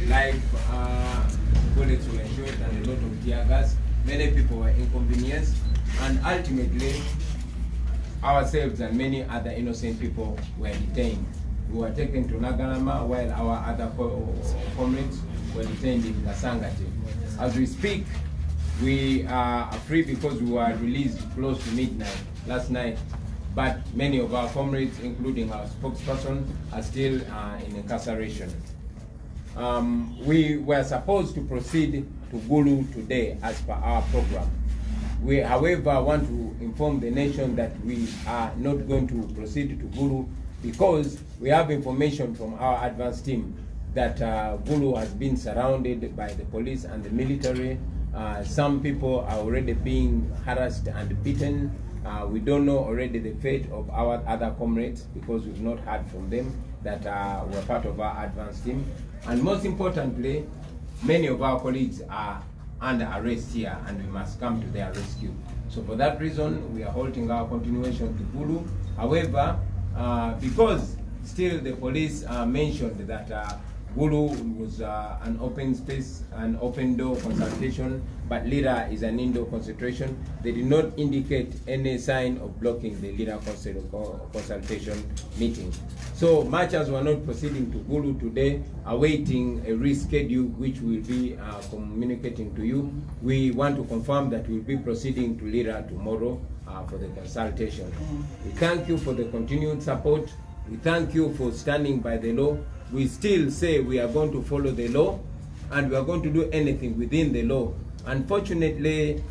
live bullets were shot and a lot of tear gas. Many people were inconvenienced, and ultimately ourselves and many other innocent people were detained. We were taken to Nagalama while our other comrades were detained in Kasangati. As we speak, we are free because we were released close to midnight last night, but many of our comrades, including our spokesperson, are still in incarceration. We were supposed to proceed to Gulu today as per our program. We, however, want to inform the nation that we are not going to proceed to Gulu because we have information from our advance team that Gulu has been surrounded by the police and the military. Some people are already being harassed and beaten. We don't know already the fate of our other comrades because we've not heard from them that were part of our advance team. And most importantly, many of our colleagues are under arrest here and we must come to their rescue. So for that reason, we are halting our continuation to Gulu. However, because still the police mentioned that Gulu was an open space, an open door consultation, but Lira is an indoor concentration. They did not indicate any sign of blocking the Lira consultation meeting. So much as we are not proceeding to Gulu today, awaiting a reschedule which we will be communicating to you, we want to confirm that we will be proceeding to Lira tomorrow for the consultation. We thank you for the continued support. We thank you for standing by the law. We still say we are going to follow the law and we are going to do anything within the law. Unfortunately,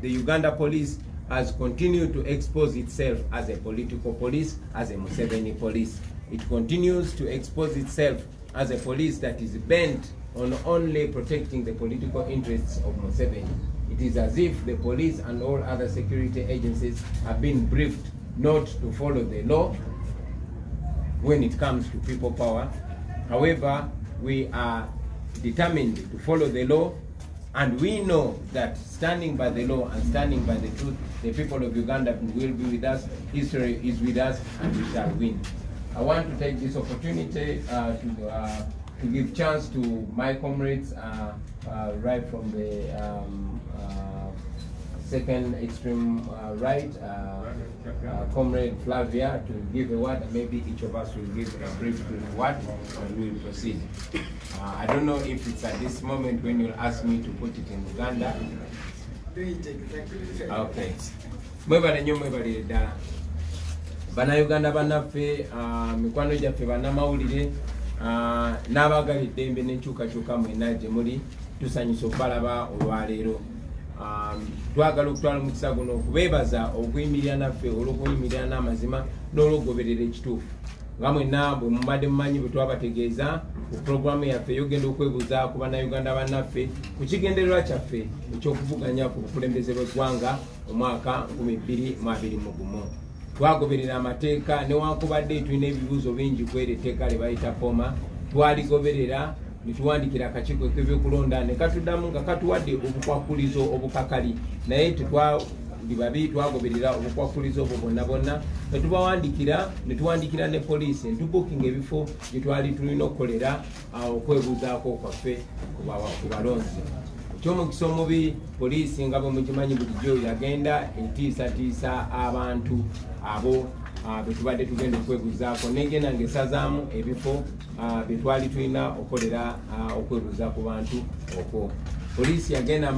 the Uganda police has continued to expose itself as a political police, as a Museveni police. It continues to expose itself as a police that is bent on only protecting the political interests of Museveni. It is as if the police and all other security agencies have been briefed not to follow the law when it comes to people power. However, we are determined to follow the law, and we know that standing by the law and standing by the truth, the people of Uganda will be with us, history is with us, and we shall win. I want to take this opportunity to give chance to my comrades right from the second extreme right, Comrade Flavia, to give a word, and maybe each of us will give a brief word and we will proceed. I don't know if it's at this moment when you'll ask me to put it in Uganda. Okay. Mwebale nyo mwebale dala. Bana Uganda banaffe, mikwano gyaffe bannamawulire, n'abaagalidde embe n'enkyukakyuka mwenna gye muli, tusanyusa okubalaba olwaleero. Twagala okutwala omukisa guno okubeebaza okuyimirira naffe olw'okuyimirira n'amazima n'olw'okugoberera ekituufu. Nga mwenna bwe mubadde mumanyi bwe twabategeeza ku pulogulaamu yaffe ey'ogenda okwebuuza ku bannayuganda bannaffe ku kigendererwa kyaffe eky'okuvuganya ku bukulembeze bw'eggwanga omwaka 2021. Twagoberera amateeka newankubadde tulina ebibuuzo bingi kwera etteeka lye bayita POMA, twaligoberera nituwandikira akakiiko k'ebyokulonda ne katuddamu nga katuwadde obukwakulizo obukakali, naye tetwali babi, twagoberera obukwakulizo obwo bonna bonna ne tuwandikira ne poliisi netubukinga ebifo gye twali tulina okukolera okwebuuzaako kwaffe ku balonzi. Eky'omukisa omubi, poliisi nga bwe mukimanyi bulijjo yagenda etiisatiisa abantu abo betubadde tugenda okwebuuzaako, negenda ng'esazaamu ebifo betwali tulina okukolera okwebuuza ku bantu okwo. Poliisi yagenda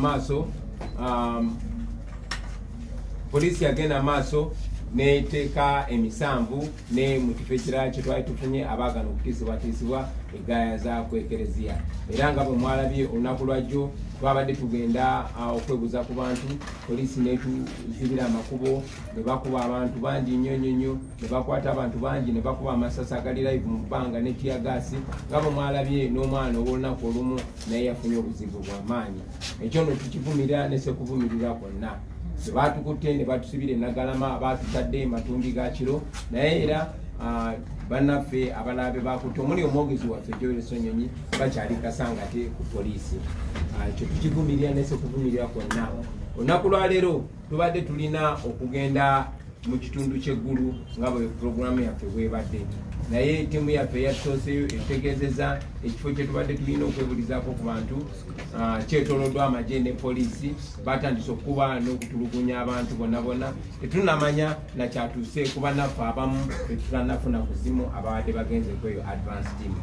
maaso neteeka emisanvu ne mu kifo ekirala kye twali tufunye abaagana okutiisibwatiisibwa egaaya za kwekereziya. Era nga bwe mwalabye olunaku lwajjo twabadde tugenda okwebuuza ku bantu, poliisi netuzibira amakubo ne bakuba abantu bangi nnyo, ne bakwata abantu bangi ne bakuba amasasi agali live mu bbanga ne tiyagaasi. Nga bwe mwalabye n'omwana ow'olunaku olumu naye yafunye obuzibu bw'amaanyi. Ekyo nno tukivumirira ne sekuvumirira kwonna. Batukutte ne batusibira Nagalama, batutadde matumbi ga kiro, naye era bannaffe abalabe bakutte omuli omwogezi waffe Joel Sonyonyi bakyali Kasangate ku poliisi. Ekyo tukivumirira ne sekuvumirira kwonna. Olunaku lwaleero tubadde tulina okugenda mu kitundu ky'eggulu nga bwe pulogulaamu yaffe bwebadde. naye ttiimu yaffe yatusoseyo etegeezeza ekifo kye tubadde tulina okwebulizaako ku bantu kyetoloddwa amagye ne poliisi batandise okuba n'okutulugunya abantu bonna tetunamanya nakyatuuse kuba naffe abamu tetutanafuna ku ssimu ababadde bagenzeko eyo advance team.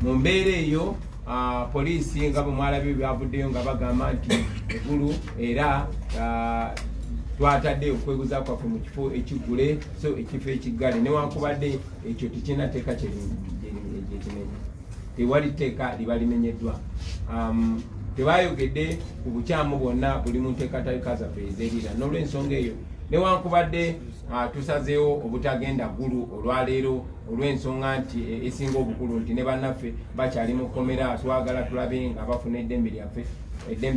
Mu mbeera eyo poliisi nga bwe mwalabye byavuddeyo nga bagamba nti eggulu era twatadde okweguza kwaffe mu kifo ekiggule so ekifo ekiggale newankubadde ekyo tekinateeka kyekimenya tewali tteeka liba limenyeddwa. Tebayogedde ku bukyamu bwonna buli mu nteekateeka zaffe ez'eriira n'olw'ensonga eyo newankubadde tusazeewo obutagenda ggulu olwaleero olw'ensonga nti esinga obukulu nti ne bannaffe bakyali mu kkomera twagala tulabe nga bafuna eddembe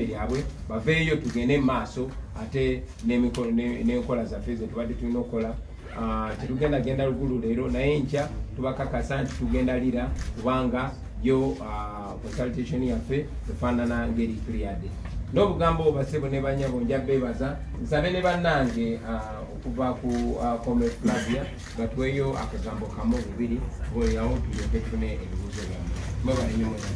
lyabwe baveeyo tugende mu maaso ate n'enkola zaffe ze tubadde tulina okukola. Tetugenda genda lugulu leero naye nkya tubakakasa nti tugenda lira kubanga yo consultation yaffe efaanana ngeri cleared. N'obugambo basebo ne banyabo nja beebaza nsabe ne bannange okuva ku Comrade Flavia batuweeyo akagambo kamu bubiri bweyawo tulyoke tufune ebibuuzo byammwe. Mwebale nnyo mwebale.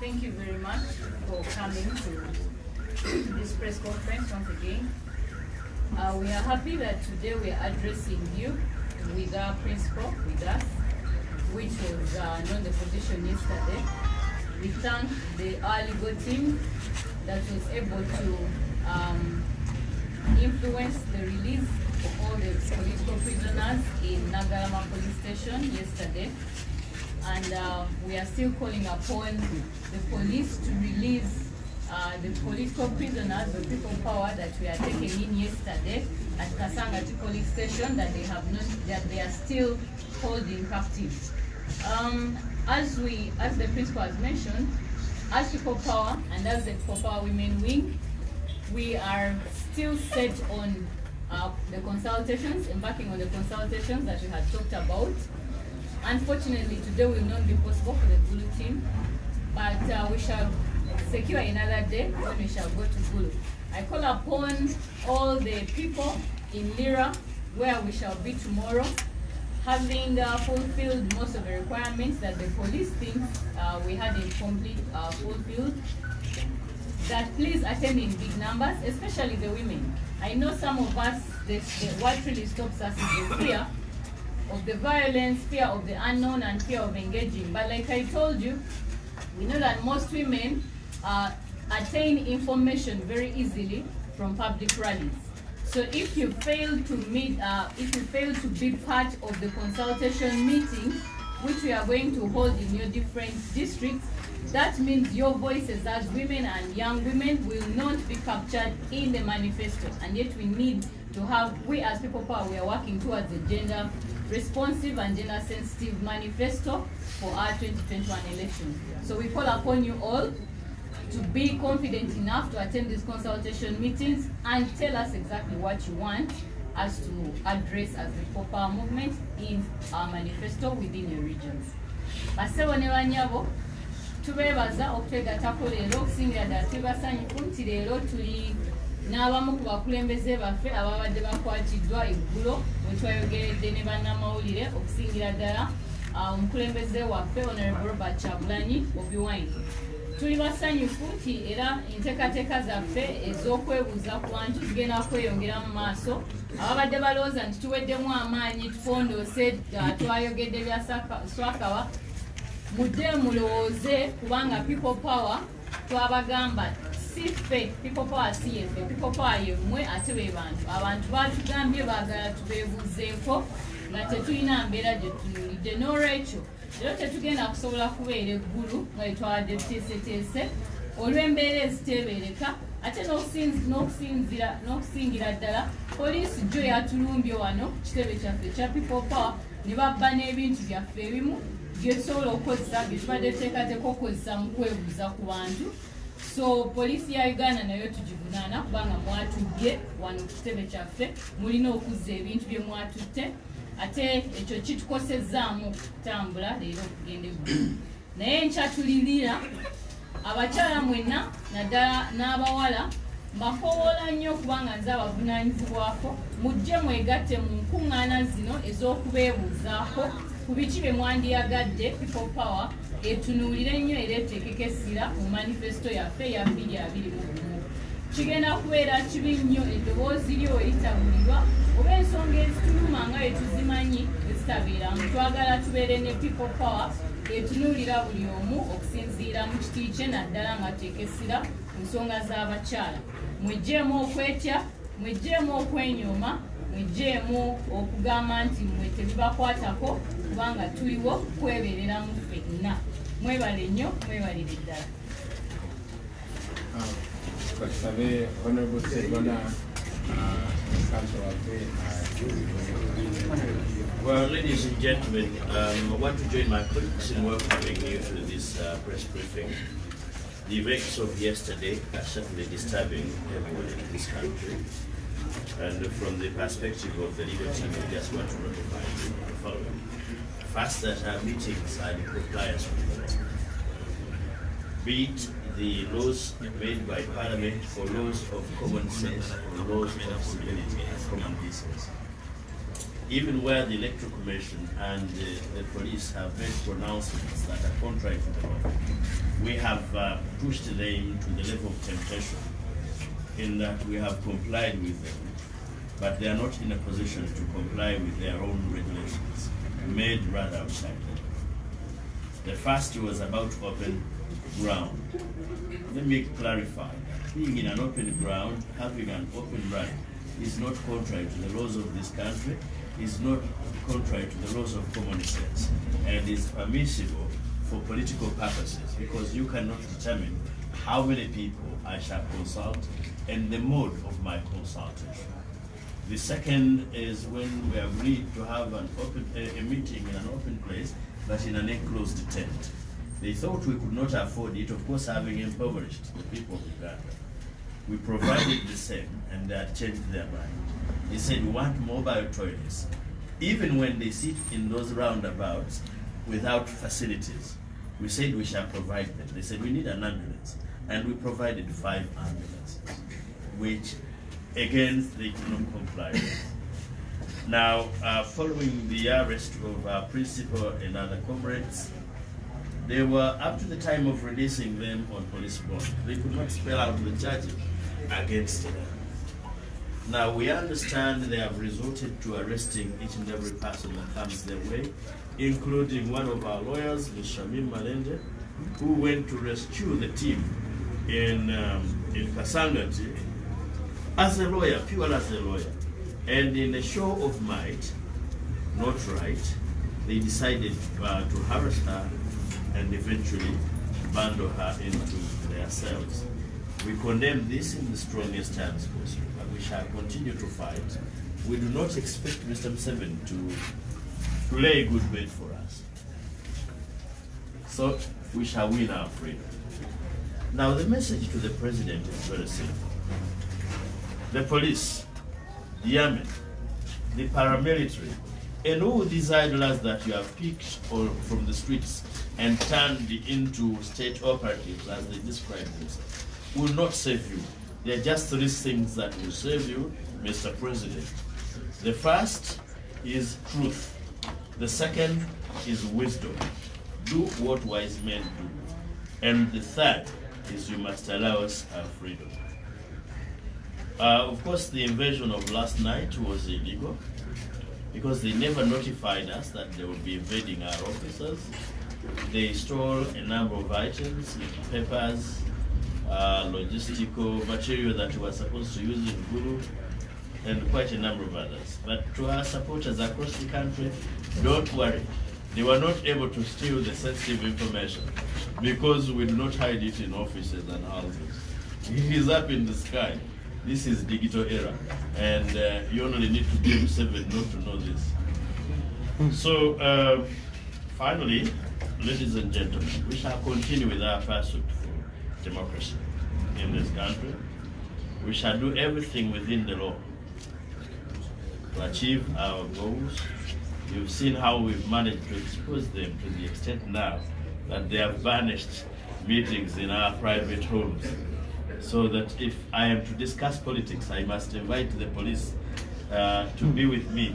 Thank you very much for coming to this press conference once again. We are happy that today we are addressing you with our principal with us, which was not the position yesterday. We thank our legal team that was able to influence the release of all the political prisoners in Nagarama police station yesterday. And we are still calling upon the police to release the political prisoners, the people power that we are taking in yesterday at Kasangati police station that they are still holding captive. As the principal has mentioned, as people power and as the people power women wing, we are still set on the consultations, embarking on the consultations that we had talked about. Unfortunately, today will not be possible for the Gulu team, but we shall secure another day when we shall go to Gulu. I call upon all the people in Lira, where we shall be tomorrow, having fulfilled most of the requirements that the police thinks we had in complete fulfilled, that please attend in big numbers, especially the women. I know some of us, what really stops us is the fear of the violence, fear of the unknown, and fear of engaging. But like I told you, we know that most women attain information very easily from public rallies. So if you fail to be part of the consultation meeting, which we are going to hold in your different districts, that means your voices as women and young women will not be captured in the manifesto. And yet we need to have, we as people power, we are working towards a gender responsive and gender sensitive manifesto for our 2021 election. So we call upon you all to be confident enough to attend these consultation meetings and tell us exactly what you want us to address as the people power movement in our manifesto within your regions. Basebo ne banyabo tubebaza okwegatako leero okusingira ddala tubasanyufu nti leero tuli n'abamu ku bakulembeze baffe ababadde bakwatiddwa eggulo bwe twayogeredde ne bannamawulire okusingira ddala omukulembeze waffe Honorable Robert Chagulanyi Bobi Wine. Tuli basanyufu nti era enteekateeka zaffe ez'okwebuuza ku bantu zigenda kweyongera mu maaso. Ababadde balowooza nti tuweddemu amaanyi tufondoose twayogedde bya Swakawa, mudde mulowooze kubanga people power twabagamba si ffe, people power si yeffe, people power yemmwe ate be bantu. Abantu batugambye baagala tubeebuuzeeko nga tetulina mbeera gye tunuulidde. N'olwekyo leero tetugenda kusobola kubeera eggulu nga etwawadde tuteeseteese olw'embeera eziteebereka ate n'okusingira ddala poliisi jjo yatulumbye wano ku kitebe kyaffe ekya people power ne babba n'ebintu byaffe ebimu byetusobola okukozesa bye tubadde tuteekateeka okukozesa mu kwebuuza ku bantu. So poliisi ya Uganda nayo tugivunaana kubanga mwatubbye wano ku kitebe kyaffe, mulina okuzza ebintu bye mwatutte. ate ekyo kitukosezaamu okutambula leero okugenda eggulu. Naye nkyatulirira abakyala mwenna naddala n'abawala mbakowoola nnyo kubanga nze abavunaanyizibwako mujje mwegatte mu nkuŋŋaana zino ez'okubeebuuzaako ku biki bye mwandiyagadde people power etunuulire nnyo era eteekeko essira mu manifesto yaffe ya 2021. Kigenda kubeera kibi nnyo eddoboozi lyo eritabulirwa oba ensonga ezituluma nga bwe tuzimanyi ezitabeeramu. Twagala tubeere ne people power etunuulira buli omu okusinziira mu kiti kye naddala nga teeka essira ku nsonga z'abakyala. Mwejjeemu okwetya, mwejjeemu okwenyooma, mwejjeemu okugamba nti mmwe tebibakwatako kubanga tuliwo kwebeereramu ffenna. Mwebale nnyo, mwebalire ddala. Kasabe Honorable Sebona, Well, ladies and gentlemen, I want to join my colleagues in welcoming you to this press briefing. The events of yesterday are certainly disturbing everyone in this country. And from the perspective of the legal team, we just want to notify you the following. First, that our meetings are in compliance with the law. Be it the laws made by Parliament or laws of common sense or laws of civility and common decency. Even where the Electoral Commission and the police have made pronouncements that are contrary to the law, we have pushed them to the level of temptation in that we have complied with them, but they are not in a position to comply with their own regulations, made rather outside them. The first was about open ground. Let me clarify that being in an open ground, having an open right, is not contrary to the laws of this country, is not contrary to the laws of common sense, and is permissible for political purposes because you cannot determine how many people I shall consult and the mode of my consultation. The second is when we agreed to have an open, a meeting in an open place, but in an enclosed tent. They thought we could not afford it, of course, having impoverished the people of Uganda. We provided the same, and they had changed their mind. They said, we want mobile toilets, even when they sit in those roundabouts without facilities. We said we shall provide them. They said, we need an ambulance. And we provided 5 ambulances, which, again, they could not comply with. Now, following the arrest of our principal and other comrades, they were, up to the time of releasing them on police bond, they could not spell out the charges against them. Now, we understand they have resorted to arresting each and every person that comes their way, including one of our lawyers, Ms. Shamim Malende, who went to rescue the team in Kasangati as a lawyer, pure as a lawyer. And in a show of might, not right, they decided to harass her and eventually bundle her into their cells. We condemn this in the strongest terms possible, and we shall continue to fight. We do not expect Mr. Museveni to lay a good bed for us. So we shall win our freedom. Now the message to the president is very simple. The police, the army, the paramilitary, and all these idlers that you have picked from the streets and turned into state operatives, as they describe themselves, will not save you. There are just 3 things that will save you, Mr. President. The first is truth. The second is wisdom. Do what wise men do. And the third is you must allow us our freedom. Of course, the invasion of last night was illegal because they never notified us that they would be invading our offices. They stole a number of items, papers, logistical material that we were supposed to use in Gulu, and quite a number of others. But to our supporters across the country, don't worry. They were not able to steal the sensitive information because we do not hide it in offices and houses. It is up in the sky. This is digital era, and you only need to be 7 not to know this. So, finally, ladies and gentlemen, we shall continue with our pursuit for democracy in this country. We shall do everything within the law to achieve our goals You've seen how we've managed to expose them to the extent now that they have banished meetings in our private homes. So that if I am to discuss politics, I must invite the police to be with me,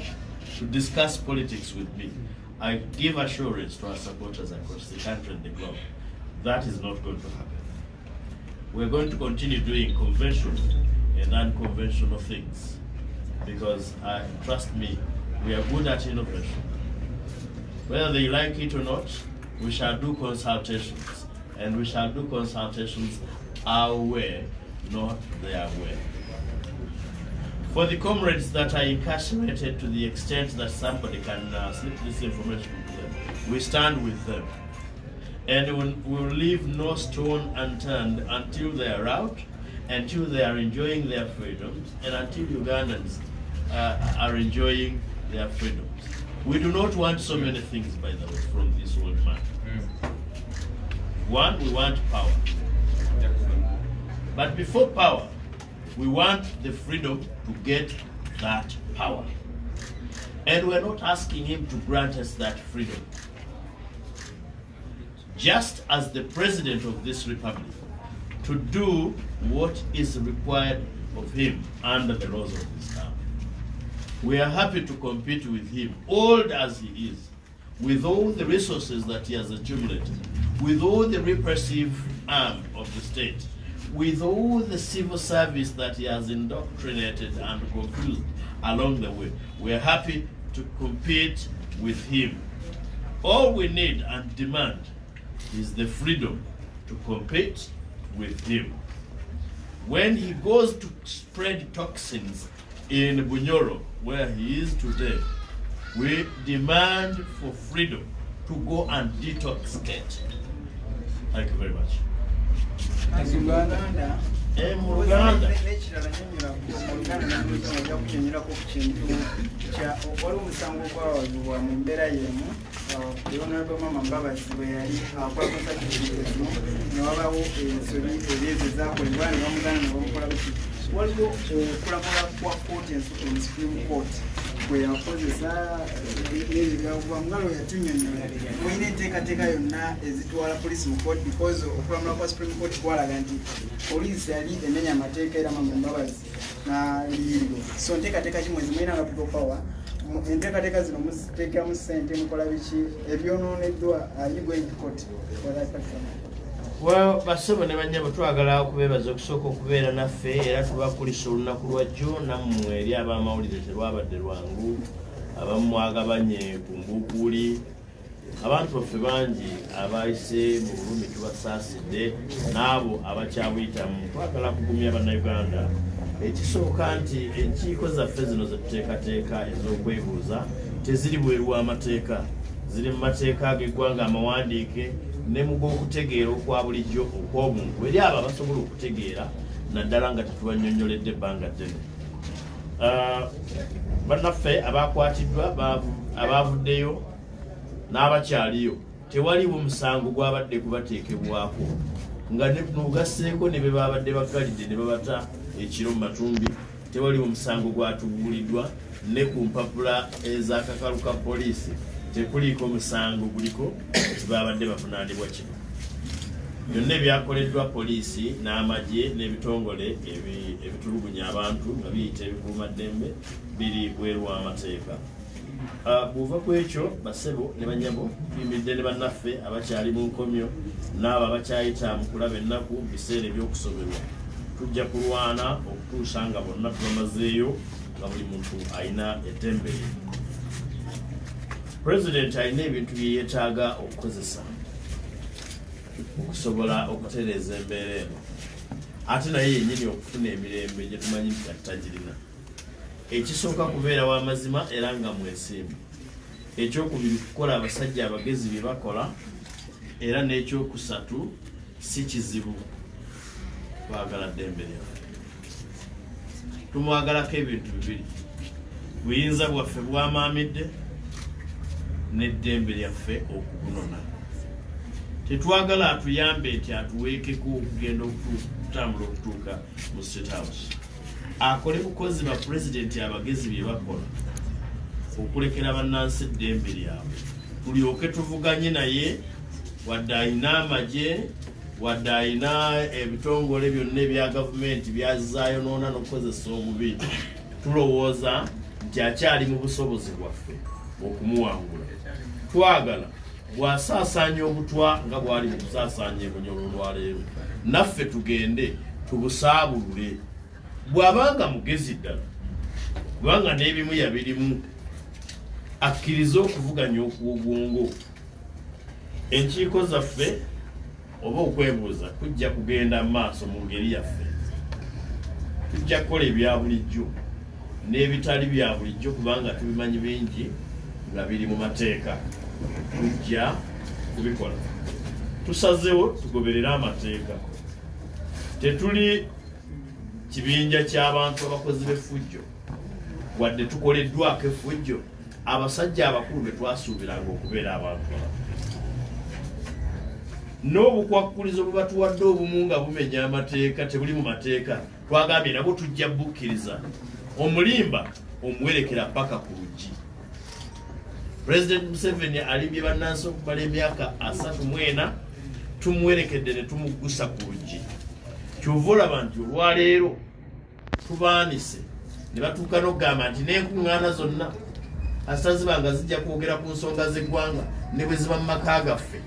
to discuss politics with me. I give assurance to our supporters across the country and the globe. That is not going to happen. We're going to continue doing conventional and unconventional things because, trust me, we are good at innovation. Whether they like it or not, we shall do consultations, and we shall do consultations our way, not their way. For the comrades that are incarcerated to the extent that somebody can slip this information to them, we stand with them. And we will leave no stone unturned until they are out, until they are enjoying their freedoms, and until Ugandans are enjoying their freedoms. We do not want so many things, by the way, from this old man. One, we want power. But before power, we want the freedom to get that power. And we're not asking him to grant us that freedom. Just as the president of this republic, to do what is required of him under the laws of this town. We are happy to compete with him, old as he is, with all the resources that he has accumulated, with all the repressive arm of the state, with all the civil service that he has indoctrinated and confused along the way. We are happy to compete with him. All we need and demand is the freedom to compete with him. When he goes to spread toxins in Bunyoro, where he is today, we demand for freedom to go and detoxicate. Thank you very much. waliwo okulamula kwa kooti ensukulu mu Supreme Court bwe yakozesa ebigambo ngalo yatunyonyola mulina enteekateeka yonna ezitwala poliisi mu court because okulamula kwa Supreme Court kwalaga nti poliisi yali emenya amateeka era Mbabazi n'aliyirirwa so enteekateeka kimwe zimulina nga people power enteekateeka zino muteekamu ssente mukola biki ebyonooneddwa are you going to court for that person? Well, basebo ne banyabo twagala okubebaza okusooka okubeera naffe era tubakulisa olunaku lwajjo nammwe eri ab'amawulire terwabadde lwangu abamwagabanye ku mbuukuli abantu baffe bangi abayise mu bulumi tubasaasidde n'abo abakyabuyitamu twagala kugumya bannayuganda ekisooka nti enkiiko zaffe zino zetuteekateeka ez'okwebuuza teziri bweru w'amateeka ziri mu mateeka g'eggwanga amawandiike ne mu g'okutegeera okwa bulijjo okw'obuntu eri abo abasobola okutegeera naddala nga tetubanyonyoledde ebbanga ddene. Bannaffe abakwatiddwa abavuddeyo n'abakyaliyo tewaliwo musango gwabadde kubateekebwako nga nugasseeko ne be babadde bagalidde ne babata ekiro mu matumbi tewaliwo musango gwatubuuliddwa ne ku mpapula ez'akakalu ka poliisi tekuliko musango guliko babadde bavunaanibwa kino. Byonna ebyakoleddwa poliisi n'amagye n'ebitongole ebitulugunya abantu nga biyita ebikuumaddembe biri bweru w'amateeka. Bw'ova ku ekyo basebo ne banyabo tuyimiridde ne bannaffe abakyali mu nkomyo n'abo abakyayita mu kulaba ennaku mu biseera eby'okusomerwa. Tujja kulwana okutuusa nga bonna tubamazeeyo nga buli muntu alina eddembe lye. President alina ebintu bye yeetaaga okukozesa okusobola okutereeza embeera eno ate naye yennyini okufuna emirembe gye tumanyi nti atagirina. Ekisooka kubeera w'amazima era nga mwesimbu. Ekyokubiri kukola abasajja abagezi bye bakola era n'ekyokusatu si kizibu kwagala ddembe lyaffe. Tumwagalako ebintu bibiri: buyinza bwaffe bwamaamidde n'eddembe lyaffe okugunona. Tetwagala atuyambe nti atuweekeko okugenda okutambula okutuuka mu State House. Akole bukozi ba pulezidenti abagezi bye bakola okulekera bannansi eddembe lyabwe tulyoke tuvuganye naye wadde alina amagye wadde alina ebitongole byonna ebya gavumenti byazaayo noona n'okukozesa obubi tulowooza nti akyali mu busobozi bwaffe okumuwangula twagala bw'asaasaanya obutwa nga bwali mu kusaasaanya ebunyolo olwaleero naffe tugende tubusaabulule bw'abanga mugezi ddala kubanga n'ebimu yabirimu akkiriza okuvuganya okuobwongo enkiiko zaffe oba okwebuuza kujja kugenda maaso mu ngeri yaffe tujja kukola ebya bulijjo n'ebitali bya bulijjo kubanga tubimanyi bingi nga biri mu mateeka tujja kubikola tusazewo tugoberera amateeka tetuli kibinja ky'abantu abakozi b'effujjo wadde tukoleddwako effujjo abasajja abakulu be twasuubiranga okubeera abantu n'obukwakkulizo bwe batuwadde obumu nga bumenya amateeka tebuli mu mateeka twagambye nabwo tujja bukkiriza omulimba omuwerekera paka ku luggi President Museveni alimbye bannansi okumala emyaka 34 tumuwerekedde ne tumuggusa ku luggi kyova olaba nti olwaleero tubaanise ne batuuka n'okugamba nti n'enkuŋŋaana zonna asitazibanga zijja kwogera ku nsonga z'eggwanga ne bwe ziba mu maka gaffe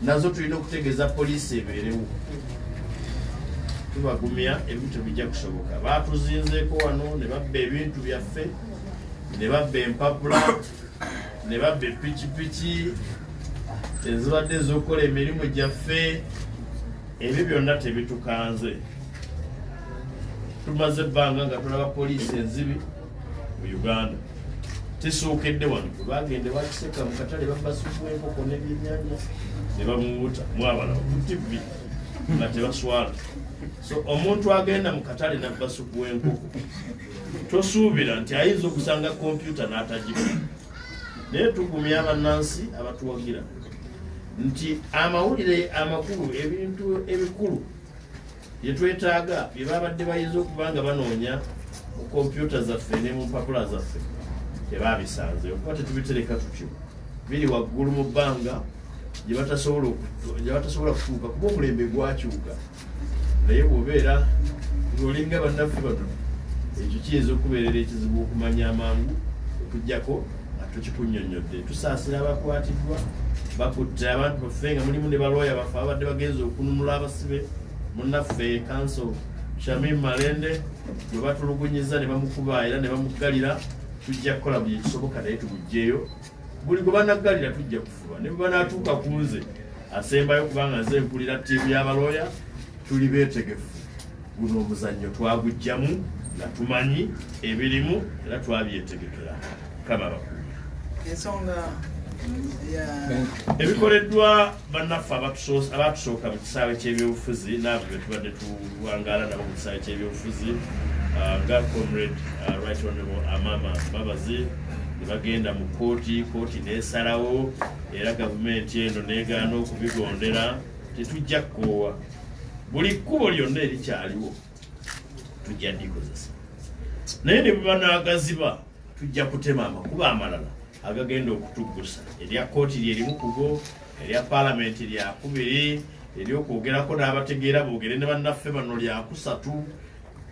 nazo tulina okutegeeza poliisi ebeerewo tubagumya ebintu tebijja kusoboka baatuzinzeeko wano ne babba ebintu byaffe ne babba empapula ne babba epikipiki ezibadde ez'okukola emirimu gyaffe ebyo byonna tebitukanze tumaze ebbanga nga tulaba poliisi enzibi mu Uganda tesookedde wano bagende bakiseka mu katale babba supu enkoko n'ebyennyanja ne bamuwuta mwabalaba ku TV nga tebaswala so omuntu agenda mu katale nabba supu w'enkoko tosuubira nti ayinza okusanga kompyuta n'atagibona naye tugumya abannansi abatuwagira nti amawulire amakulu ebintu ebikulu bye twetaaga bye babadde bayinza okuba nga banoonya mu kompyuta zaffe ne mu mpapula zaffe tebabisanze okuba tetubitereka tutyo biri waggulu mu bbanga gye batasobola kutuuka kuba omulembe gwakyuka naye bw'obeera ng'olinga bannaffe bano ekyo kiyinza okubeerera ekizibu okumanya amangu okujjako nga tukikunnyonnyodde tusaasira abakwatiddwa bakutte abantu baffe nga mulimu ne balooya baffe abadde bagenza okununula abasibe munnaffe kanso Shamim Malende bwe batulugunyiza ne bamukuba era ne bamugalira tujja kukola buli kisoboka naye tumuggyeyo buli gwe banaggalira tujja kufuba ne bwe banaatuuka ku nze asembayo kubanga nze mpulira ttiimu y'abalooya tuli beetegefu guno omuzannyo twaguggyamu nga tumanyi ebirimu era twabyetegekera kama bakulu ensonga ebikoleddwa bannaffe abatusooka mu kisaawe ky'ebyobufuzi n'abo be tubadde tuwangaala nabo mu kisaawe ky'ebyobufuzi nga comrade right honorable Amama Mbabazi ne bagenda mu kooti n'esalawo era gavumenti eno n'egaana okubigondera tetujja kkoowa buli kkubo lyonna erikyaliwo tujja ndikozesa naye ne bwe banaagaziba tujja kutema amakubo amalala agagenda okutuggusa erya kooti lyerimu kugo erya paalamenti lyakubiri eryokwogerako n'abategeera boogere ne bannaffe bano lyakusatu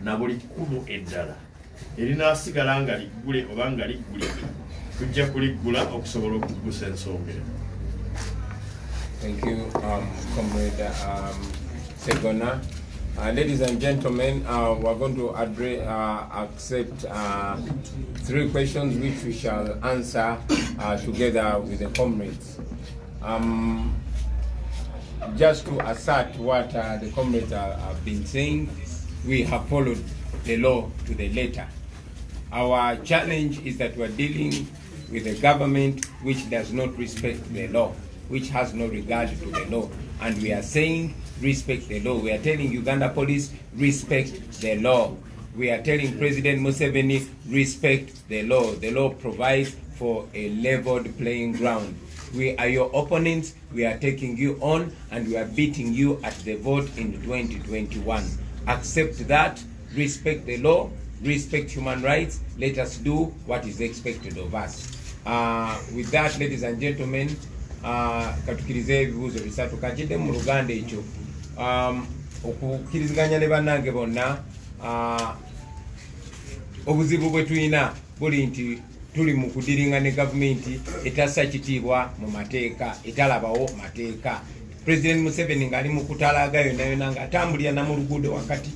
na buli kkubo eddala erinaasigala nga liggule oba nga liggule tujja kuliggula okusobola okuggusa ensonga eno. Thank you, Comrade Segona. Ladies and gentlemen, we're going to accept 3 questions which we shall answer together with the comrades. Just to assert what the comrades have been saying, we have followed the law to the letter. Our challenge is that we're dealing with a government which does not respect the law, which has no regard to the law. And we are saying, respect the law. We are telling Uganda police, respect the law. We are telling President Museveni, respect the law. The law provides for a leveled playing ground. We are your opponents. We are taking you on, and we are beating you at the vote in 2021. Accept that, respect the law, respect human rights. Let us do what is expected of us. With that, ladies and gentlemen, katukirize ebibuuzo bisatu kakidde mu Luganda ekyo okukiriziganya ne bannange bonna. Obuzibu bwe tulina buli nti tuli mu kudiringa ne gavumenti etassa kitiibwa mu mateeka, etalabawo mateeka. President Museveni ng'ali mu kutalaga yonna yonna ng'atambulira na mu luguudo wakati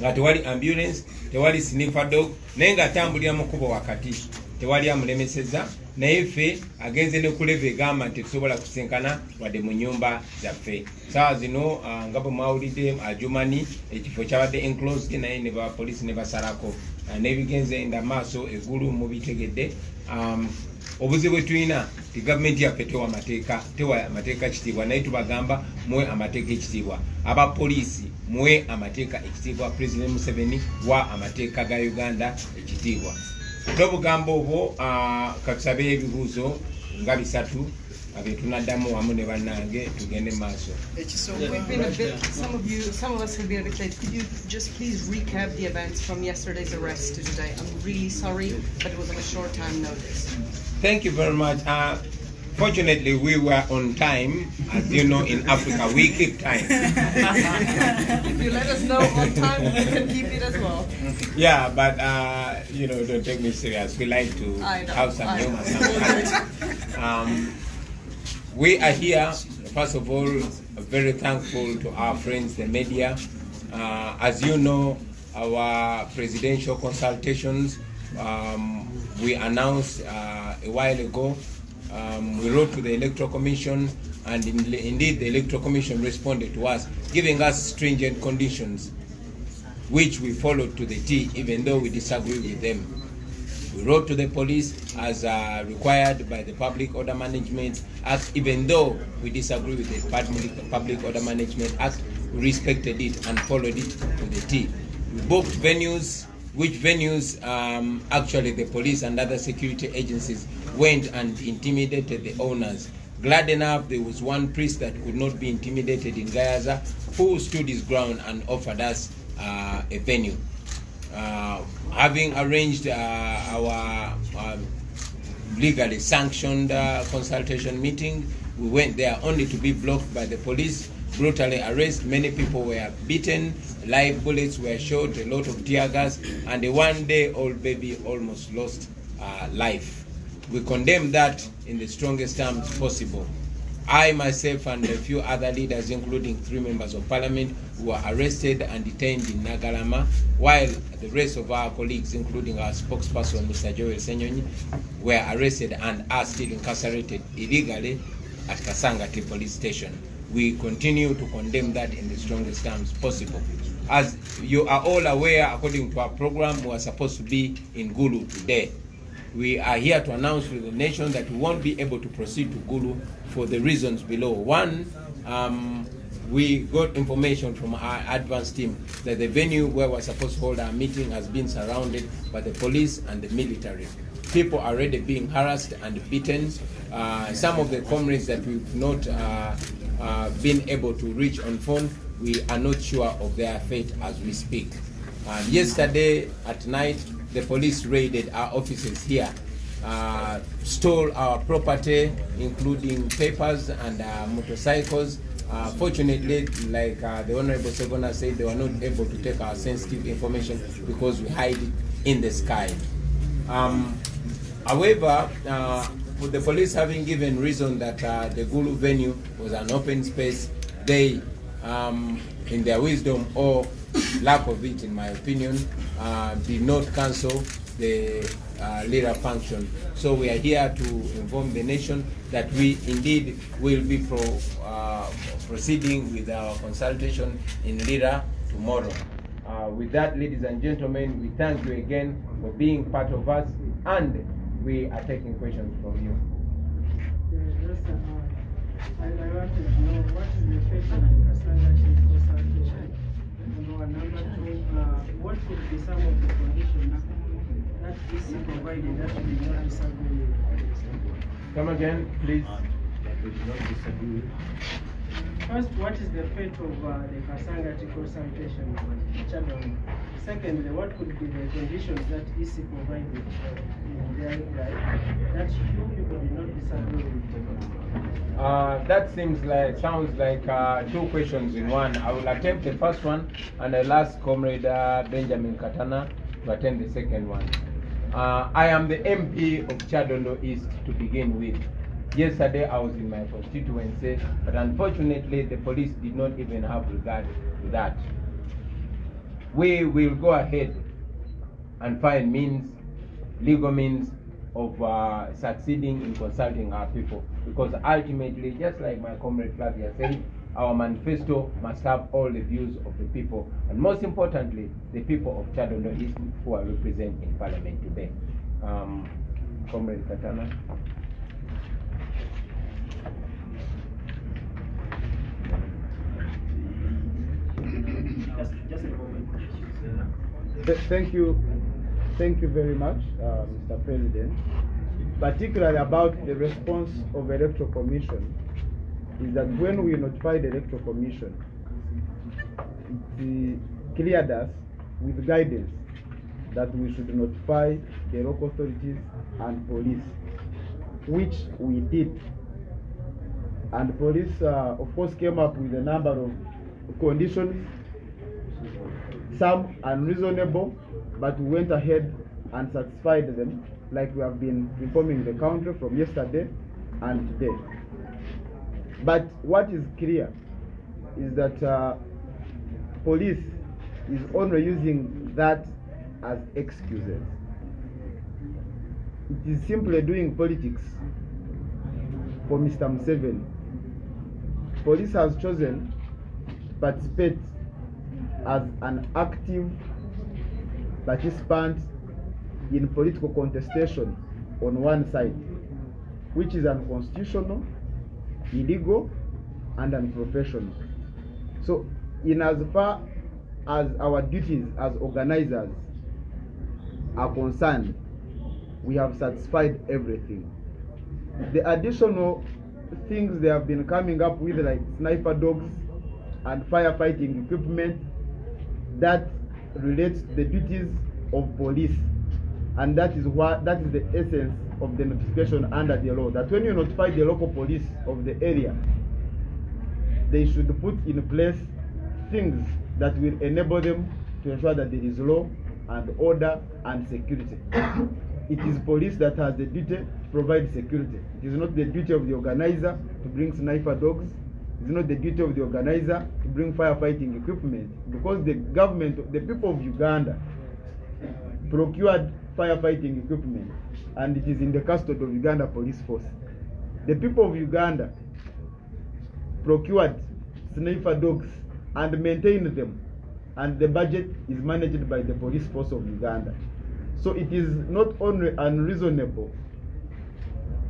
nga tewali ambulance, tewali sniffer dog, naye ng'atambulira mu kkubo wakati, tewali amulemeseza. Naye ffe agenze ne kuleva egamba nti tusobola kusinkana wadde mu nnyumba zaffe. Saawa zino nga bwe mwawulidde Adjumani ekifo kyabadde enclosed, naye ne bapoliisi ne basalako n'ebigenze enda maaso eggulu mubitegedde. Obuzibu bwe tulina ti gavumenti yaffe tewa amateeka ekitiibwa, naye tubagamba muwe amateeka ekitiibwa. Abapoliisi muwe amateeka ekitiibwa. President Museveni wa amateeka ga Uganda ekitiibwa. N'obugambo obwo katusabe ebibuuzo nga bisatu abetunaddamu wamu ne bannange tugende maaso. We've been a bit, some of us have been a bit late. Could you just please recap the events from yesterday's arrest to today? I'm really sorry, but it was on a short time notice. Thank you very much. Fortunately, we were on time. As you know, in Africa, we keep time. If you let us know on time, we can keep it as well. Yeah, but you know, don't take me serious. We like to have some humor sometimes. We are here, first of all, very thankful to our friends, the media. As you know, our presidential consultations, we announced a while ago. We wrote to the Electoral Commission, and indeed the Electoral Commission responded to us, giving us stringent conditions, which we followed to the T, even though we disagree with them. We wrote to the police as required by the Public Order Management Act, even though we disagree with the Public Order Management Act, we respected it and followed it to the T. We booked venues, which venues actually the police and other security agencies went and intimidated the owners. Glad enough, there was one priest that could not be intimidated in Gayaza, who stood his ground and offered us a venue. Having arranged our legally sanctioned consultation meeting, we went there only to be blocked by the police, brutally arrested. Many people were beaten, live bullets were shot, a lot of tear gas, and a one-day-old baby almost lost life. We condemn that in the strongest terms possible. I myself and a few other leaders, including 3 members of parliament, were arrested and detained in Nagalama, while the rest of our colleagues, including our spokesperson, Mr. Joel Senyonyi, were arrested and are still incarcerated illegally at Kasangati police station. We continue to condemn that in the strongest terms possible. As you are all aware, according to our program, we are supposed to be in Gulu today. We are here to announce to the nation that we won't be able to proceed to Gulu for the reasons below. One, we got information from our advance team that the venue where we're supposed to hold our meeting has been surrounded by the police and the military. People are already being harassed and beaten. Some of the comrades that we've not been able to reach on phone, we are not sure of their fate as we speak. Yesterday at night, the police raided our offices here, stole our property, including papers and motorcycles. Fortunately, like the Honorable Segona said, they were not able to take our sensitive information because we hide it in the sky. However, with the police having given reason that the Gulu venue was an open space, they, in their wisdom or lack of it, in my opinion, did not cancel the leader function. So we are here to inform the nation that we indeed will be proceeding with our consultation in Lira tomorrow. With that, ladies and gentlemen, we thank you again for being part of us, and we are taking questions from you. I wanted to know what is the effect of the consultation? Number two, what would be some of the conditions that is provided that we do not disagree with? Come again, please. That we do not disagree with. First, what is the fate of the Kasangati consultation channel? Secondly, what could be the conditions that EC provided in their life that you people did not disagree with? That sounds like two questions in one. I will attempt the first one, and I'll ask Comrade Benjamin Katana to attempt the second one. I am the MP of Kyadondo East to begin with. Yesterday I was in my constituency, but unfortunately the police did not even have regard to that. We will go ahead and find means, legal means of succeeding in consulting our people, because ultimately, just like my comrade Flavia said, our manifesto must have all the views of the people, and most importantly, the people of Kyadondo East who are represented in Parliament today. Comrade Katana. Thank you very much, Mr. President. Particularly about the response of the Electoral Commission, is that when we notified the Electoral Commission, it cleared us with guidance that we should notify the local authorities and police, which we did. And police, of course, came up with a number of conditions, some unreasonable, but we went ahead and satisfied them, like we have been informing the country from yesterday and today. But what is clear is that police is only using that as excuses. It is simply doing politics for Mr. Museveni. Police has chosen to participate as an active participant in political contestation on one side, which is unconstitutional, illegal, and unprofessional. So, in as far as our duties as organizers are concerned, we have satisfied everything. The additional things they have been coming up with, like sniper dogs and firefighting equipment, that relates to the duties of police, and that is the essence of the notification under the law, that when you notify the local police of the area, they should put in place things that will enable them to ensure that there is law and order and security. It is police that has the duty to provide security. It is not the duty of the organizer to bring sniper dogs. It's not the duty of the organizer to bring firefighting equipment, because the government, the people of Uganda, procured firefighting equipment, and it is in the custody of Uganda Police Force. The people of Uganda procured sniper dogs and maintained them, and the budget is managed by the Police Force of Uganda. So it is not only unreasonable,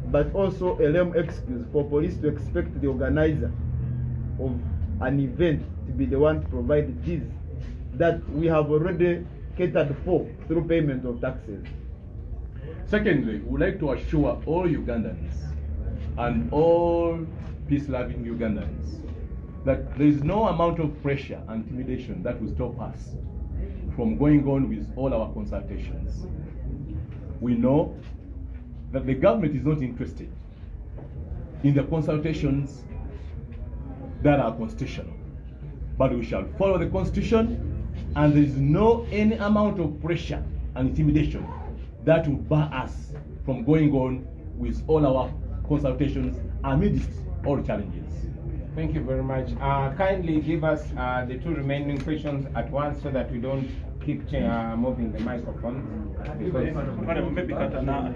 but also a lame excuse for police to expect the organizer of an event to be the one to provide these that we have already catered for through payment of taxes. Secondly, we would like to assure all Ugandans and all peace-loving Ugandans that there is no amount of pressure and intimidation that will stop us from going on with all our consultations. We know that the government is not interested in the consultations that are constitutional, but we shall follow the constitution, and there is no any amount of pressure and intimidation that will bar us from going on with all our consultations amidst all challenges. Thank you very much. Kindly give us the two remaining questions at once so that we don't keep moving the microphone. Maybe Katana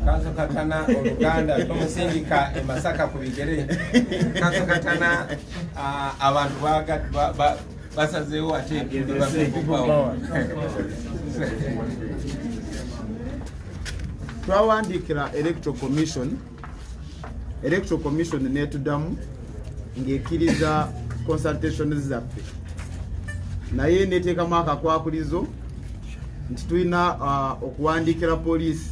Kanso Katana Oluganda tumusindika e Masaka ku bigere. Kanso Katana abantu basazeewo ate bakubawo. Twawandikira Electoral Commission netudamu ng'ekkiriza consultations zaffe, naye neteekamu akakwakulizo nti tulina okuwandiikira police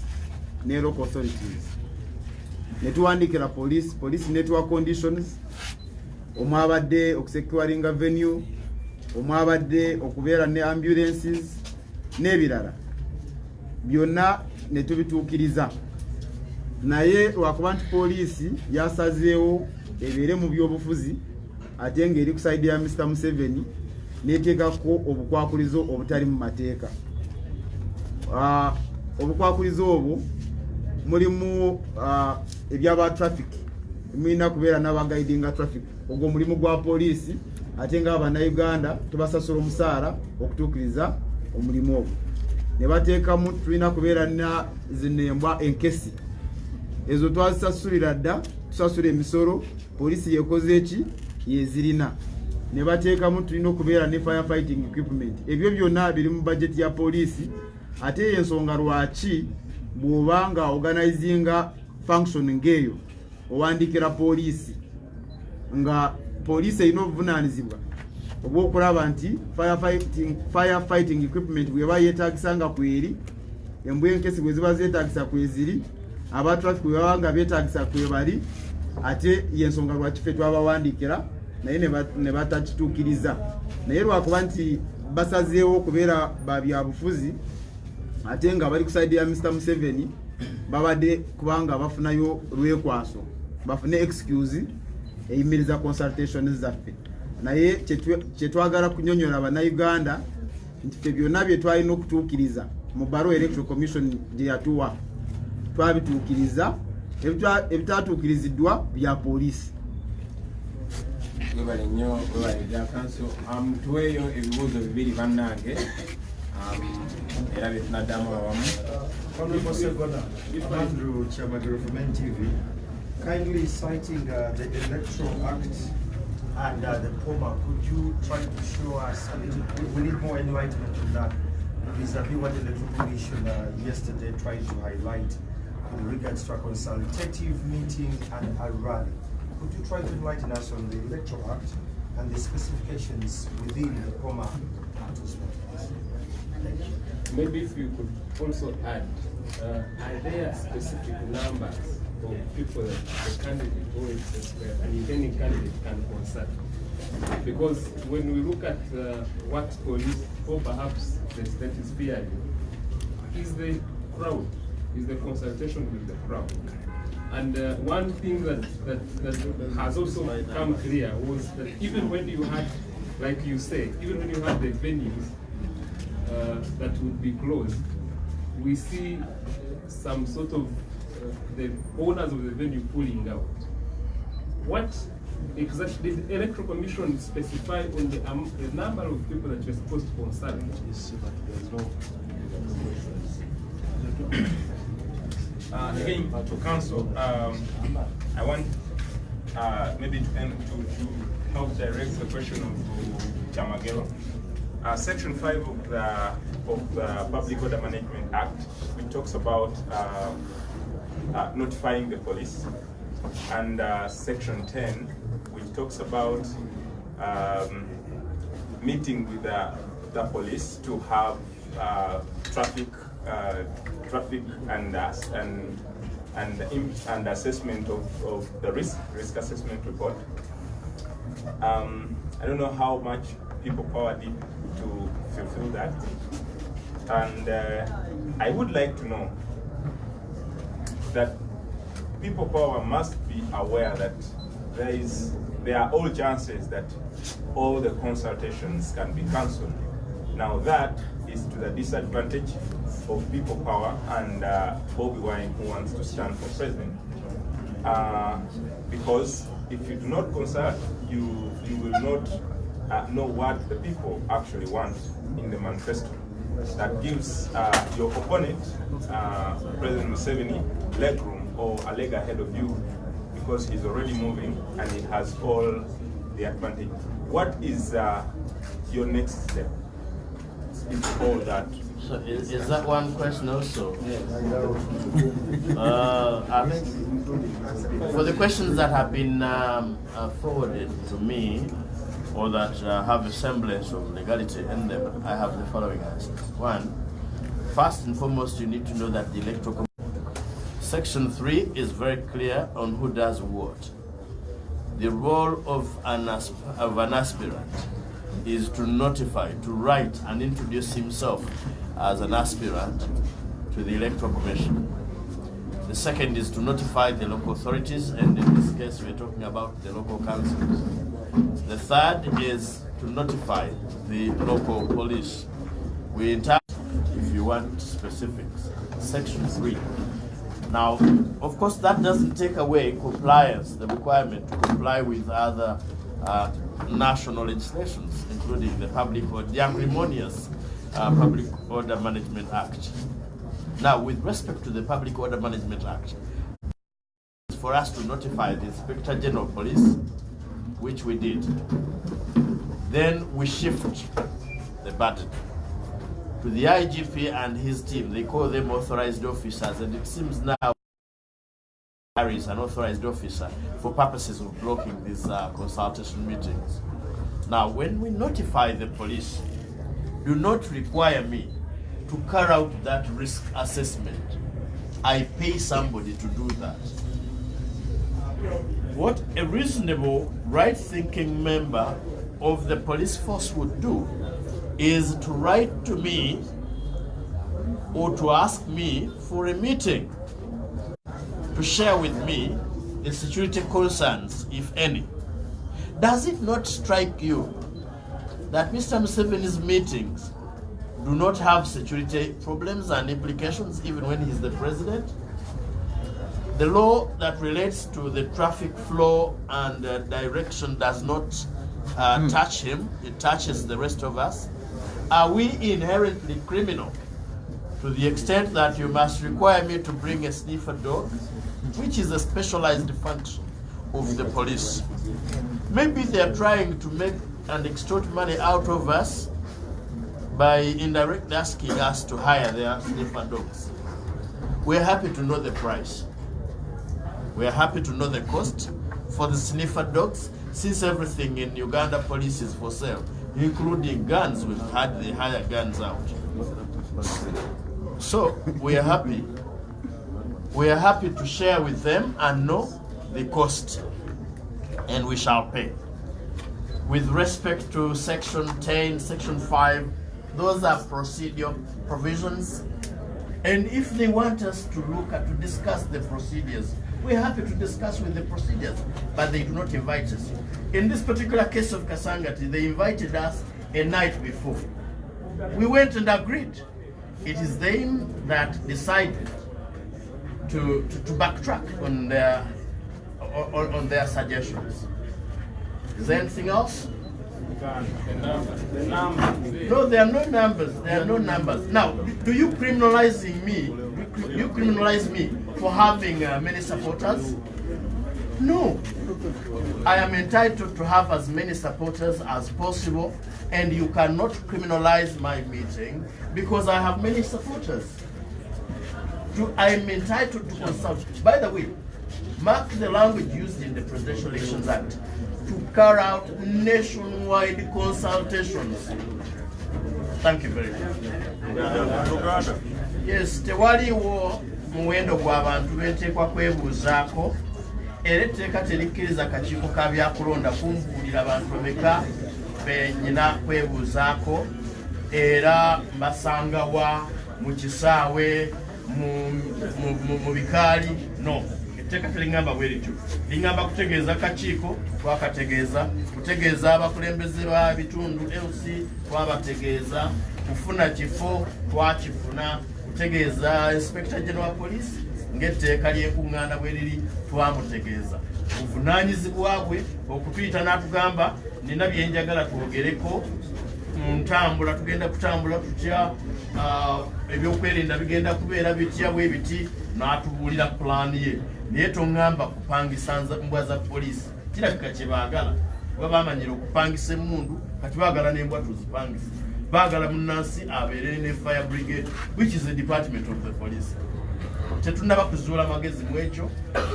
ne local authorities netuwandikira police network conditions, omwabadde okusecuringa venue, omwabadde okubeera ne ambulances n'ebirala byonna netubituukiriza. Naye lwakuba nti poliisi yasazeewo ebeere mu byobufuzi ate ng'eri ku side ya Mr. Museveni neteekako obukwakulizo obutali mu mateeka. Obukwakulizo obwo mulimu ebyaba traffic, mulina kubeera n'abaguidinga traffic. Ogwo mulimu gwa poliisi ate nga Bannayuganda tubasasula omusaala okutuukiriza omulimu ogwo. Ne bateekamu tulina kubeera na zinembwa enkesi, ezo twazisasulira dda, tusasula emisolo, poliisi yekoze eki yezirina. Ne bateekamu tulina okubeera ne firefighting equipment. Ebyo byonna biri mu budget ya poliisi. Ate ensonga lwaki bw'obanga organizinga function ngeyo owandikira poliisi nga poliisi erina obuvunaanyizibwa obw'okulaba nti firefighting equipment bweba yeetagisanga kweri, embwa enkesi bwe ziba zeetagisa kweziri, aba traffic bwe baba nga beetagisa kwebali, ate yensonga lwaki ffe twabawandikira naye ne batakituukiriza. Naye lwakuba nti basazeewo okubeera babyabufuzi ate nga bali ku side ya Mr. Museveni, babadde kubanga bafunayo lwekwaso, bafune excuse eyimiriza consultations zaffe. Naye kyetwagala kunyonyola Bannayuganda nti ffe byonna bye twalina okutuukiriza mu Bureau Electoral Commission gye yatuwa twabituukiriza, ebitatuukiriziddwa bya poliisi. Webale nnyo, webale gya kanso. Tuweeyo ebibuuzo bibiri bannange era bye tunaddamu awamu. Honorable Segona, Andrew Chamaduro from NTV, kindly citing the Electoral Act and the POMA, could you try to show us a little bit, we need more enlightenment on that, vis-a-vis what the Electoral Commission yesterday tried to highlight in regards to a consultative meeting and a rally. Could you try to enlighten us on the Electoral Act and the specifications within the POMA Act as well? Thank you. Maybe if you could also add, are there specific numbers of people that the candidate or an intending candidate can consult? Because when we look at what police, or perhaps the state is fearing, is the crowd, is the consultation with the crowd. And one thing that has also come clear was that even when you had, like you say, even when you had the venues that would be closed, we see some sort of the owners of the venue pulling out. What exactly did the Electoral Commission specify on the number of people that you're supposed to consult? Again, to council, I want maybe to help direct the question of Chamagero. Section 5 of the Public Order Management Act, which talks about notifying the police, and Section 10, which talks about meeting with the police to have traffic and assessment of the risk assessment report. I don't know how much people power did to fulfill that, and I would like to know that people power must be aware that there are all chances that all the consultations can be cancelled. Now that is to the disadvantage of people power and Bobi Wine, who wants to stand for president, because if you do not consult, you will not know what the people actually want in the manifesto. That gives your opponent, President Museveni, legroom or a leg ahead of you, because he's already moving and he has all the advantage. What is your next step in all that? So is that one question also? Yes. For the questions that have been forwarded to me, or that have a semblance of legality in them, I have the following answers. One, first and foremost, you need to know that the electoral Section 3 is very clear on who does what. The role of an aspirant is to notify, to write and introduce himself as an aspirant to the Electoral Commission. The second is to notify the local authorities, and in this case we're talking about the local councils. The third is to notify the local police. We entitle, if you want specifics, Section 3. Now, of course, that doesn't take away compliance, the requirement to comply with other national legislations, including the acrimonious Public Order Management Act. Now, with respect to the Public Order Management Act, it's for us to notify the Inspector General of Police, which we did. Then we shift the burden to the IGP and his team. They call them authorized officers, and it seems now Harry is an authorized officer for purposes of blocking these consultation meetings. Now, when we notify the police, do not require me to carry out that risk assessment. I pay somebody to do that. What a reasonable, right-thinking member of the police force would do is to write to me or to ask me for a meeting to share with me the security concerns, if any. Does it not strike you that Mr. Museveni's meetings do not have security problems and implications even when he's the president? The law that relates to the traffic flow and direction does not touch him, it touches the rest of us. Are we inherently criminal to the extent that you must require me to bring a sniffer dog, which is a specialized function of the police? Maybe they are trying to make and extort money out of us by indirectly asking us to hire their sniffer dogs. We're happy to know the price. We're happy to know the cost for the sniffer dogs, since everything in Uganda police is for sale, including guns. We've had the hire guns out. So we are happy. We are happy to share with them and know the cost, and we shall pay. With respect to Section 10, Section 5, those are procedural provisions. And if they want us to look at, to discuss the procedures, we're happy to discuss with the procedures, but they do not invite us. In this particular case of Kasangati, they invited us a night before. We went and agreed. It is them that decided to backtrack on their suggestions. Is there anything else? No, there are no numbers. There are no numbers. Now, do you criminalize me? You criminalize me for having many supporters? No. I am entitled to have as many supporters as possible, and you cannot criminalize my meeting because I have many supporters. I am entitled to consult. By the way, mark the language used in the Presidential Elections Act, to carry out nationwide consultations. Thank you very much. Yes, tewaliwo muwendo gw'abantu benteekwa kwebuuzaako, era etteeka terikkiriza akakiiko ka byakulonda kumbuulira abantu bameka benyina kwebuuzaako, era mbasangawa mu kisaawe mu bikaali. No, etteeka teringamba bwe lityo. Lingamba kutegeeza kakiiko, twakategeeza, kutegeeza abakulembeze ba bitundu LC, twabategeeza, kufuna kifo, twakifuna, kutegeeza Inspector General wa Police, ng'etteeka ly'enkuŋŋaana bwe liri, twamutegeeza. Buvunaanyizibwa bwe okutuyita n'atugamba nina bye njagala twogereko mu ntambula, tugenda kutambula tutya, ebyokwerinda bigenda kubeera bitya bwe biti, n'atubuulira pulaani ye. Naye toŋŋamba kupangisa mbwa za poliisi, kirabika kye baagala. Bwe baamanyira okupangisa emmundu, kati baagala n'embwa tuzipangise. Baagala munnansi abeere ne fire brigade, which is a department of the police. Tetunnaba kuzuula magezi mu ekyo,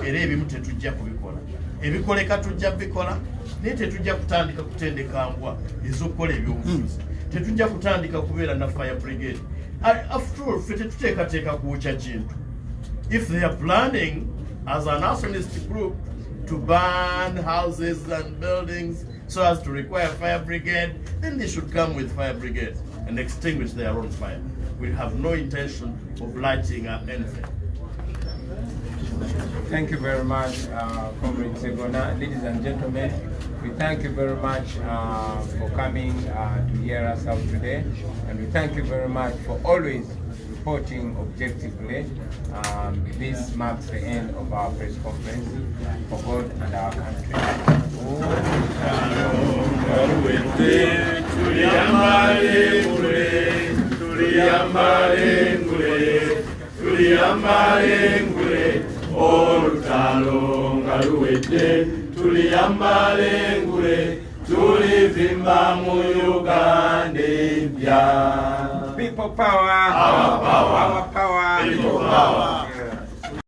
era ebimu tetujja kubikola. Ebikoleka tujja bikola, naye tetujja kutandika kutendeka mbwa ez'okukola ebyobufuzi. Tetujja kutandika kubeera na fire brigade. After all, ffe tetuteekateeka kwokya kintu. if they are planning as an nationalist group to burn houses and buildings so as to require fire brigade, then they should come with fire brigade and extinguish their own fire. We have no intention of lighting anything. Thank you very much, Comrade Segona. Ladies and gentlemen, we thank you very much for coming to hear us out today, and we thank you very much for always reporting objectively. This marks the end of our press conference for God and our country. Olutalo nga luwedde tuliyambale ngule tulivimba mu Uganda empya. People power, our power, our power, people power.